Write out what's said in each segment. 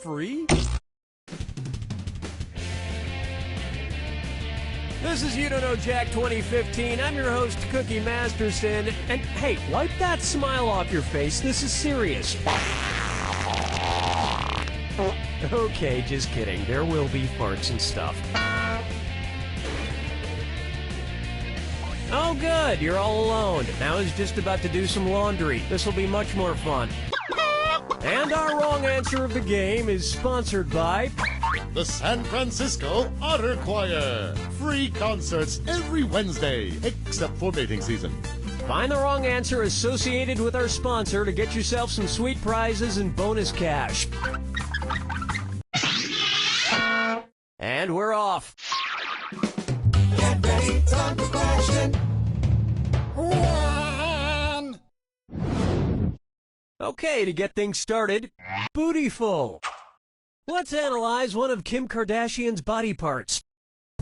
free? This is You Don't Know Jack 2015. I'm your host, Cookie Masterson. And hey, wipe that smile off your face. This is serious. Okay, just kidding. There will be farts and stuff. Oh, good. You're all alone. I was just about to do some laundry. This will be much more fun. And our wrong answer of the game is sponsored by the San Francisco Otter Choir. Free concerts every Wednesday, except for mating season. Find the wrong answer associated with our sponsor to get yourself some sweet prizes and bonus cash. And we're off. Get ready, time for question 1. Okay, to get things started, Bootyful. Let's analyze one of Kim Kardashian's body parts.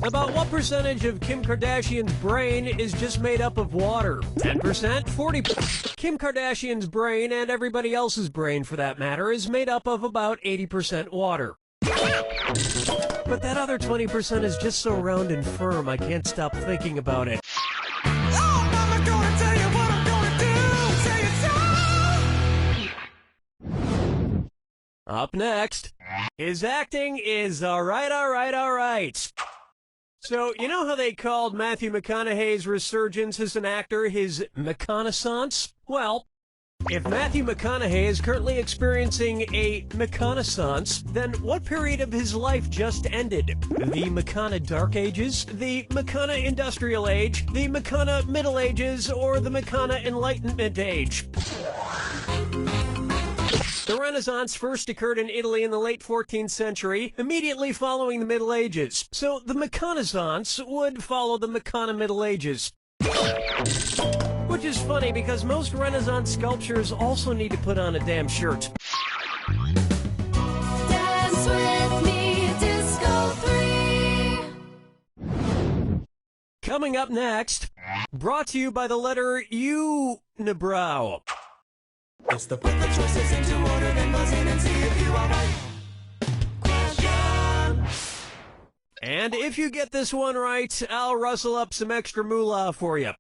About what percentage of Kim Kardashian's brain is just made up of water? 10%? 40%? Kim Kardashian's brain, and everybody else's brain for that matter, is made up of about 80% water. But that other 20% is just so round and firm, I can't stop thinking about it. Oh, Mama, gonna tell you what I'm gonna do. Say it so. Up next, his acting is alright. So, you know how they called Matthew McConaughey's resurgence as an actor his McConaissance? Well, if Matthew McConaughey is currently experiencing a McConaissance, then what period of his life just ended? The McCona Dark Ages, the McCona Industrial Age, the McCona Middle Ages, or the McCona Enlightenment Age? The Renaissance first occurred in Italy in the late 14th century, immediately following the Middle Ages. So the McConaissance would follow the McCona Middle Ages. Which is funny because most Renaissance sculptures also need to put on a damn shirt. Dance with me, Disco 3. Coming up next, brought to you by the letter U-nibrow. It's the put the choices into order, then buzz in and see if you are right. Question. And if you get this one right, I'll rustle up some extra moolah for you.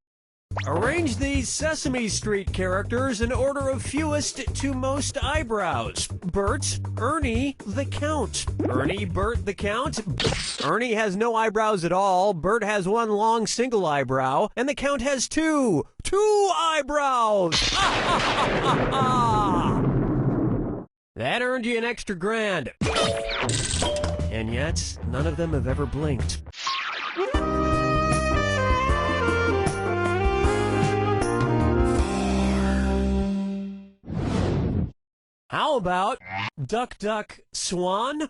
Arrange these Sesame Street characters in order of fewest to most eyebrows. Bert, Ernie, the Count. Ernie, Bert, the Count. Ernie has no eyebrows at all. Bert has one long single eyebrow. And the Count has two eyebrows. That earned you an extra grand. And yet, none of them have ever blinked. How about Duck, Duck, Swan?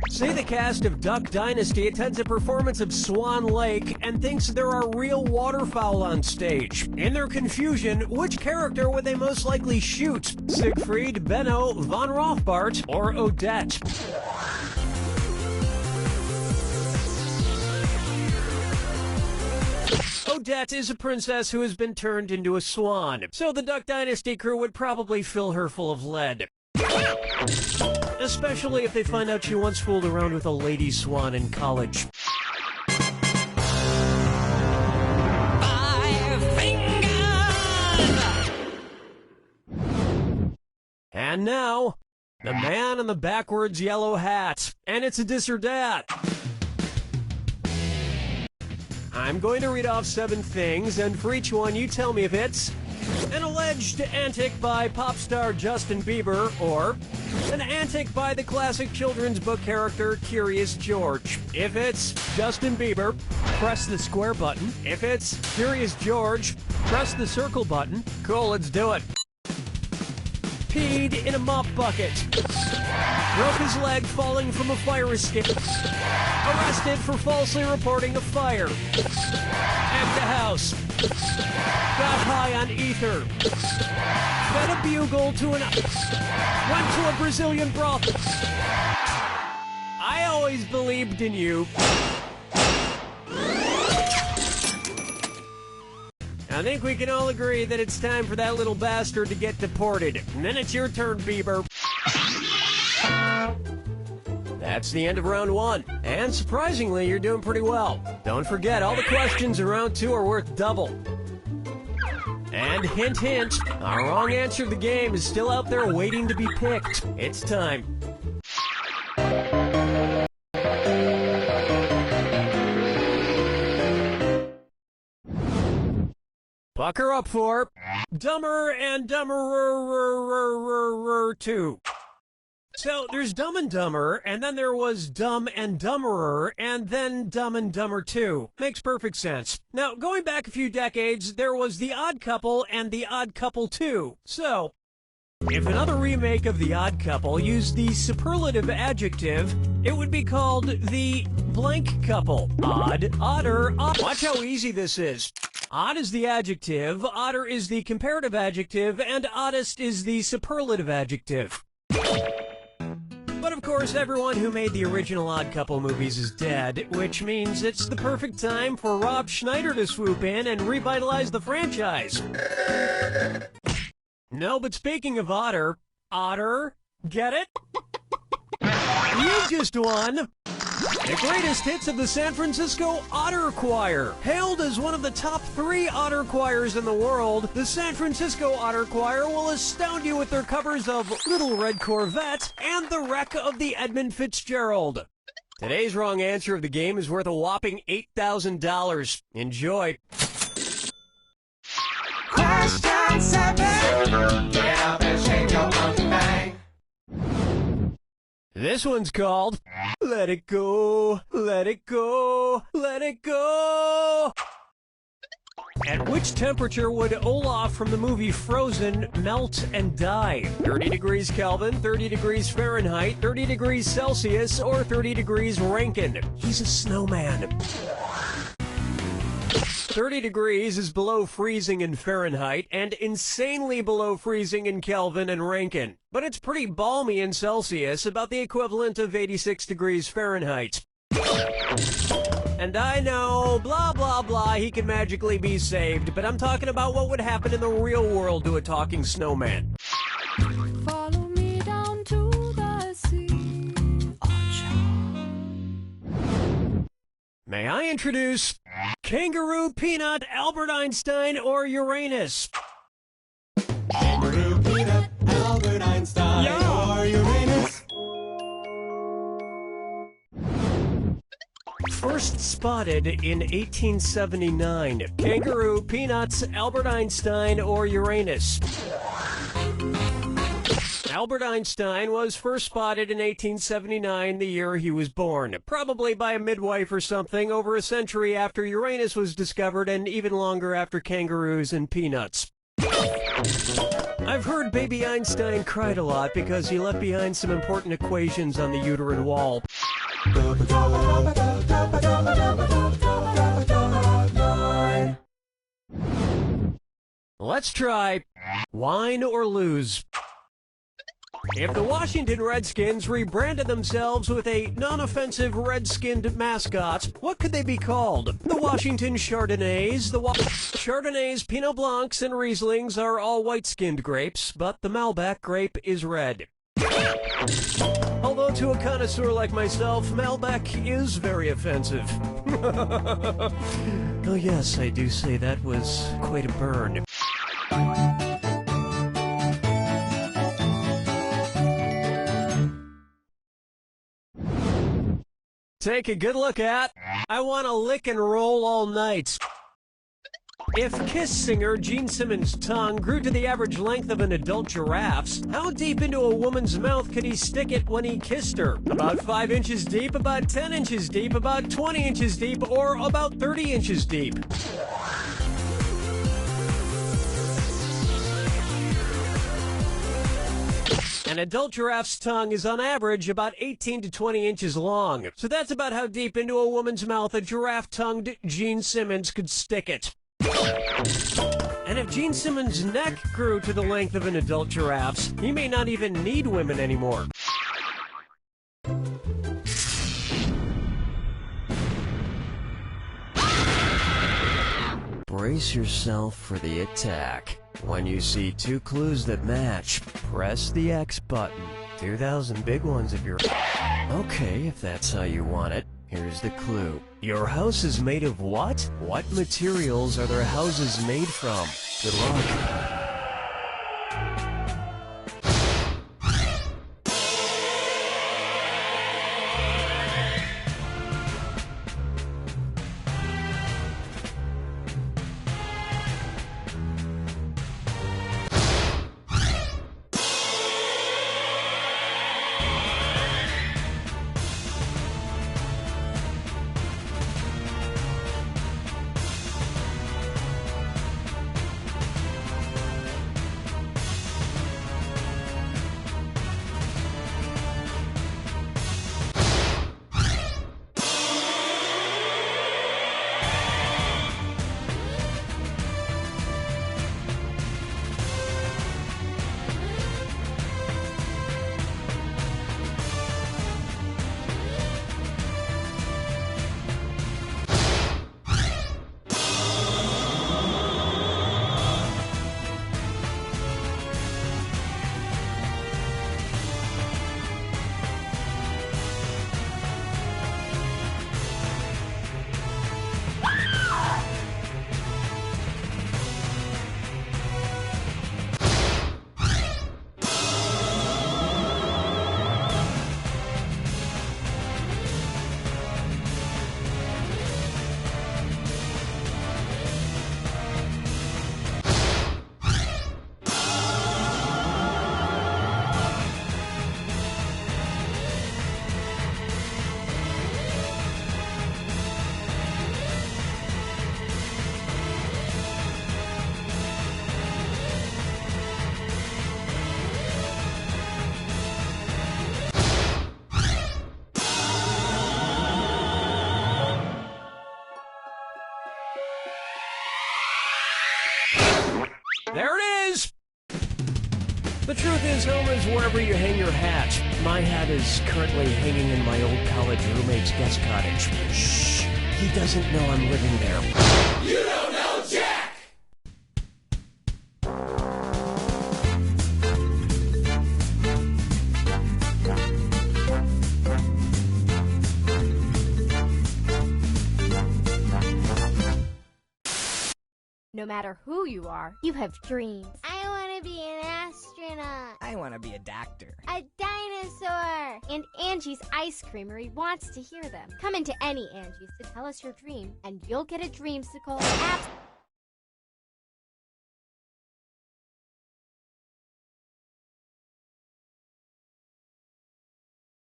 Say the cast of Duck Dynasty attends a performance of Swan Lake and thinks there are real waterfowl on stage. In their confusion, which character would they most likely shoot? Siegfried, Benno, Von Rothbart, or Odette? Odette is a princess who has been turned into a swan, so the Duck Dynasty crew would probably fill her full of lead. Especially if they find out she once fooled around with a lady swan in college. 5 fingers. And now, the man in the backwards yellow hat. And it's a dis or dat. I'm going to read off 7 things, and for each one you tell me if it's an alleged antic by pop star Justin Bieber, or an antic by the classic children's book character Curious George. If it's Justin Bieber, press the square button. If it's Curious George, press the circle button. Cool, let's do it. Peed in a mop bucket. Broke his leg falling from a fire escape. Arrested for falsely reporting a fire. Ebbed a house. Got high on ether. Fed a bugle to an... Went to a Brazilian brothel. I always believed in you. I think we can all agree that it's time for that little bastard to get deported. And then it's your turn, Bieber. That's the end of round 1. And surprisingly, you're doing pretty well. Don't forget, all the questions in round 2 are worth double. And hint, hint, our wrong answer of the game is still out there waiting to be picked. It's time. Bucker up for Dumber and Dumberer 2. So there's Dumb and Dumber, and then there was Dumb and Dumberer, and then Dumb and Dumber 2. Makes perfect sense. Now, going back a few decades, there was The Odd Couple and The Odd Couple 2. So, if another remake of The Odd Couple used the superlative adjective, it would be called The Blank Couple. Odd, odder, odd. Watch how easy this is. Odd is the adjective, odder is the comparative adjective, and oddest is the superlative adjective. But of course, everyone who made the original Odd Couple movies is dead, which means it's the perfect time for Rob Schneider to swoop in and revitalize the franchise. No, but speaking of otter, get it? You just won the greatest hits of the San Francisco Otter Choir. Hailed as one of the top 3 otter choirs in the world, the San Francisco Otter Choir will astound you with their covers of Little Red Corvette and The Wreck of the Edmund Fitzgerald. Today's wrong answer of the game is worth a whopping $8,000. Enjoy. Question 7. Get up and shake your monkey bang. This one's called Let It Go, Let It Go, Let It Go. At which temperature would Olaf from the movie Frozen melt and die? 30 degrees Kelvin, 30 degrees Fahrenheit, 30 degrees Celsius, or 30 degrees Rankine? He's a snowman. 30 degrees is below freezing in Fahrenheit and insanely below freezing in Kelvin and Rankine. But it's pretty balmy in Celsius, about the equivalent of 86 degrees Fahrenheit. And I know, blah, blah, blah, he can magically be saved, but I'm talking about what would happen in the real world to a talking snowman. Follow me down to the sea. May I introduce Kangaroo, Peanut, Albert Einstein, or Uranus? Kangaroo, Peanut, Albert Einstein, or Uranus. First spotted in 1879. Kangaroo, Peanuts, Albert Einstein, or Uranus? Albert Einstein was first spotted in 1879, the year he was born. Probably by a midwife or something, over a century after Uranus was discovered and even longer after kangaroos and peanuts. I've heard baby Einstein cried a lot because he left behind some important equations on the uterine wall. Let's try wine or lose. If the Washington Redskins rebranded themselves with a non-offensive red-skinned mascot, what could they be called? The Washington Chardonnays, Chardonnays, Pinot Blancs, and Rieslings are all white-skinned grapes, but the Malbec grape is red. Although to a connoisseur like myself, Malbec is very offensive. Oh yes, I do say that was quite a burn. Take a good look at I Wanna Lick and Roll All Night. If Kiss singer Gene Simmons' tongue grew to the average length of an adult giraffe's, how deep into a woman's mouth could he stick it when he kissed her? About 5 inches deep, about 10 inches deep, about 20 inches deep, or about 30 inches deep? An adult giraffe's tongue is on average about 18 to 20 inches long. So that's about how deep into a woman's mouth a giraffe-tongued Gene Simmons could stick it. And if Gene Simmons' neck grew to the length of an adult giraffe's, he may not even need women anymore. Brace yourself for the attack. When you see 2 clues that match, press the X button. 2,000 big ones if you're... Okay, if that's how you want it. Here's the clue. Your house is made of what? What materials are their houses made from? Good luck. There it is! The truth is, home is wherever you hang your hat. My hat is currently hanging in my old college roommate's guest cottage. Shh! He doesn't know I'm living there. You don't know Jack! No matter who you are, you have dreams. I want to be an astronaut. I want to be a doctor. A dinosaur. And Angie's Ice Creamery wants to hear them. Come into any Angie's to tell us your dream, and you'll get a dreamsicle.